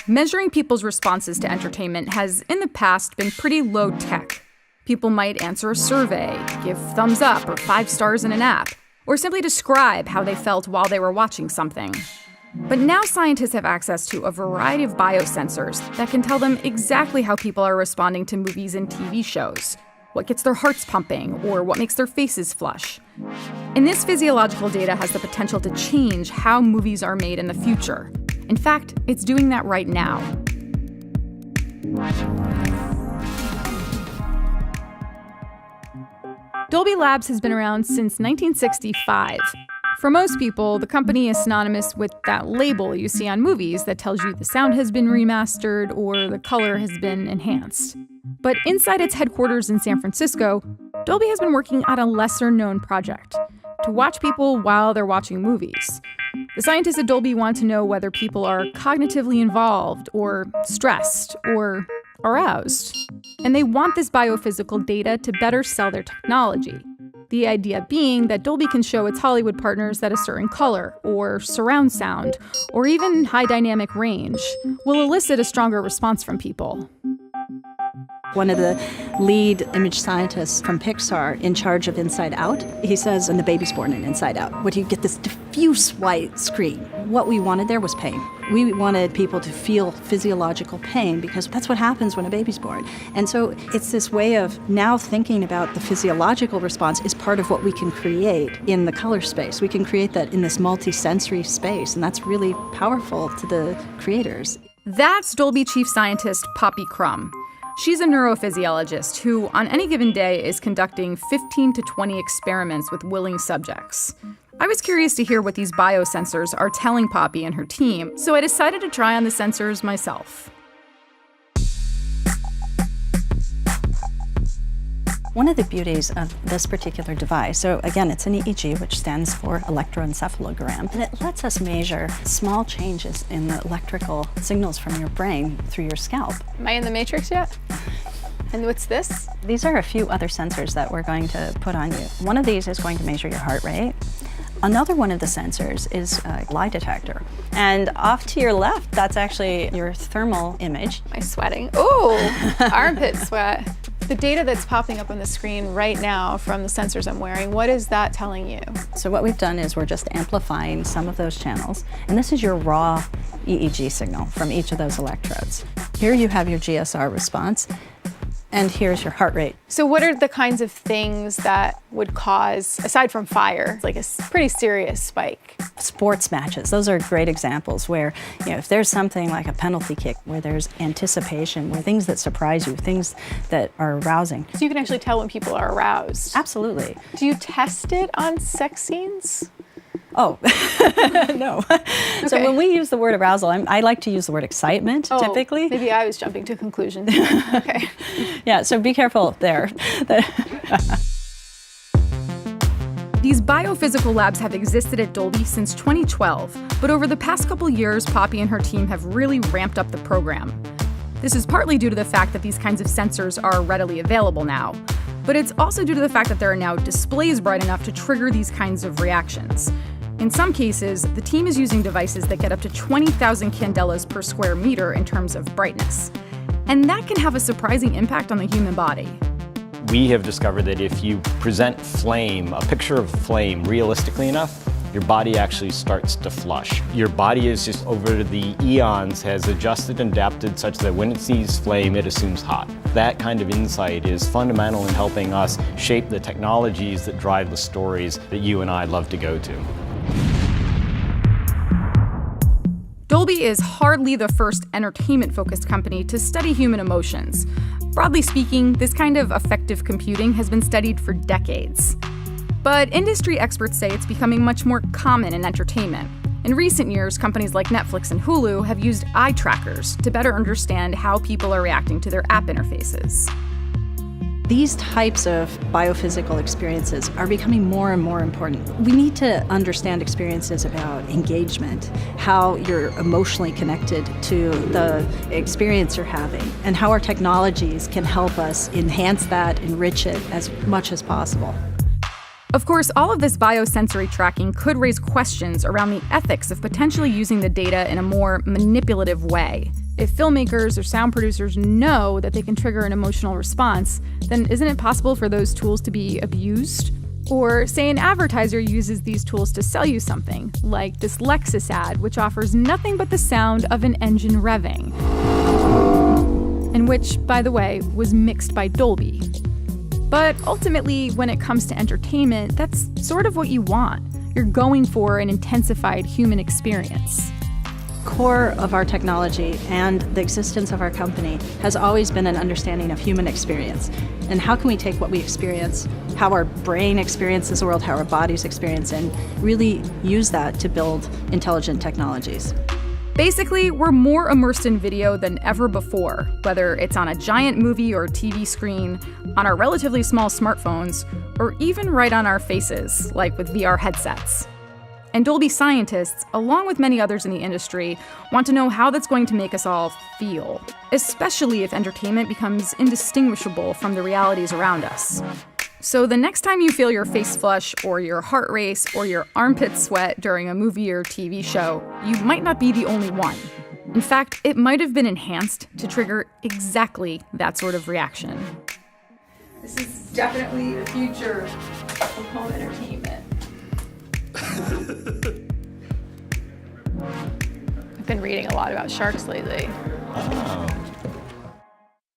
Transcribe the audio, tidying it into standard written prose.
Measuring people's responses to entertainment has, in the past, been pretty low-tech. People might answer a survey, give thumbs up or 5 stars in an app, or simply describe how they felt while they were watching something. But now scientists have access to a variety of biosensors that can tell them exactly how people are responding to movies and TV shows, what gets their hearts pumping, or what makes their faces flush. And this physiological data has the potential to change how movies are made in the future. In fact, it's doing that right now. Dolby Labs has been around since 1965. For most people, the company is synonymous with that label you see on movies that tells you the sound has been remastered or the color has been enhanced. But inside its headquarters in San Francisco, Dolby has been working on a lesser-known project to watch people while they're watching movies. The scientists at Dolby want to know whether people are cognitively involved or stressed or aroused. And they want this biophysical data to better sell their technology. The idea being that Dolby can show its Hollywood partners that a certain color, or surround sound, or even high dynamic range will elicit a stronger response from people. One of the lead image scientists from Pixar in charge of Inside Out, he says, when the baby's born in Inside Out, what do you get this diffuse white screen? What we wanted there was pain. We wanted people to feel physiological pain because that's what happens when a baby's born. And so it's this way of now thinking about the physiological response is part of what we can create in the color space. We can create that in this multi-sensory space, and that's really powerful to the creators. That's Dolby chief scientist Poppy Crum. She's a neurophysiologist who, on any given day, is conducting 15 to 20 experiments with willing subjects. I was curious to hear what these biosensors are telling Poppy and her team, so I decided to try on the sensors myself. One of the beauties of this particular device, so again, it's an EEG, which stands for electroencephalogram, and it lets us measure small changes in the electrical signals from your brain through your scalp. Am I in the matrix yet? And what's this? These are a few other sensors that we're going to put on you. One of these is going to measure your heart rate. Another one of the sensors is a lie detector. And off to your left, that's actually your thermal image. Am I sweating? Ooh, armpit sweat. The data that's popping up on the screen right now from the sensors I'm wearing, what is that telling you? So what we've done is we're just amplifying some of those channels. And this is your raw EEG signal from each of those electrodes. Here you have your GSR response. And here's your heart rate. So what are the kinds of things that would cause, aside from fire, like a pretty serious spike? Sports matches, those are great examples where, if there's something like a penalty kick, where there's anticipation, where things that surprise you, things that are arousing. So you can actually tell when people are aroused? Absolutely. Do you test it on sex scenes? Oh, no. Okay. So when we use the word arousal, I like to use the word excitement, typically. Maybe I was jumping to conclusions. Okay. Yeah, so be careful there. These biophysical labs have existed at Dolby since 2012, but over the past couple years, Poppy and her team have really ramped up the program. This is partly due to the fact that these kinds of sensors are readily available now, but it's also due to the fact that there are now displays bright enough to trigger these kinds of reactions. In some cases, the team is using devices that get up to 20,000 candelas per square meter in terms of brightness. And that can have a surprising impact on the human body. We have discovered that if you present flame, a picture of flame, realistically enough, your body actually starts to flush. Your body is just, over the eons, has adjusted and adapted such that when it sees flame, it assumes hot. That kind of insight is fundamental in helping us shape the technologies that drive the stories that you and I love to go to. Dolby is hardly the first entertainment-focused company to study human emotions. Broadly speaking, this kind of affective computing has been studied for decades. But industry experts say it's becoming much more common in entertainment. In recent years, companies like Netflix and Hulu have used eye trackers to better understand how people are reacting to their app interfaces. These types of biophysical experiences are becoming more and more important. We need to understand experiences about engagement, how you're emotionally connected to the experience you're having, and how our technologies can help us enhance that, enrich it as much as possible. Of course, all of this biosensory tracking could raise questions around the ethics of potentially using the data in a more manipulative way. If filmmakers or sound producers know that they can trigger an emotional response, then isn't it possible for those tools to be abused? Or say an advertiser uses these tools to sell you something, like this Lexus ad, which offers nothing but the sound of an engine revving. And which, by the way, was mixed by Dolby. But ultimately, when it comes to entertainment, that's sort of what you want. You're going for an intensified human experience. Core of our technology and the existence of our company has always been an understanding of human experience. And how can we take what we experience, how our brain experiences the world, how our bodies experience, and really use that to build intelligent technologies. Basically, we're more immersed in video than ever before, whether it's on a giant movie or TV screen, on our relatively small smartphones, or even right on our faces, like with VR headsets. And Dolby scientists, along with many others in the industry, want to know how that's going to make us all feel, especially if entertainment becomes indistinguishable from the realities around us. So the next time you feel your face flush or your heart race or your armpit sweat during a movie or TV show, you might not be the only one. In fact, it might have been enhanced to trigger exactly that sort of reaction. This is definitely the future of home entertainment. I've been reading a lot about sharks lately. Oh.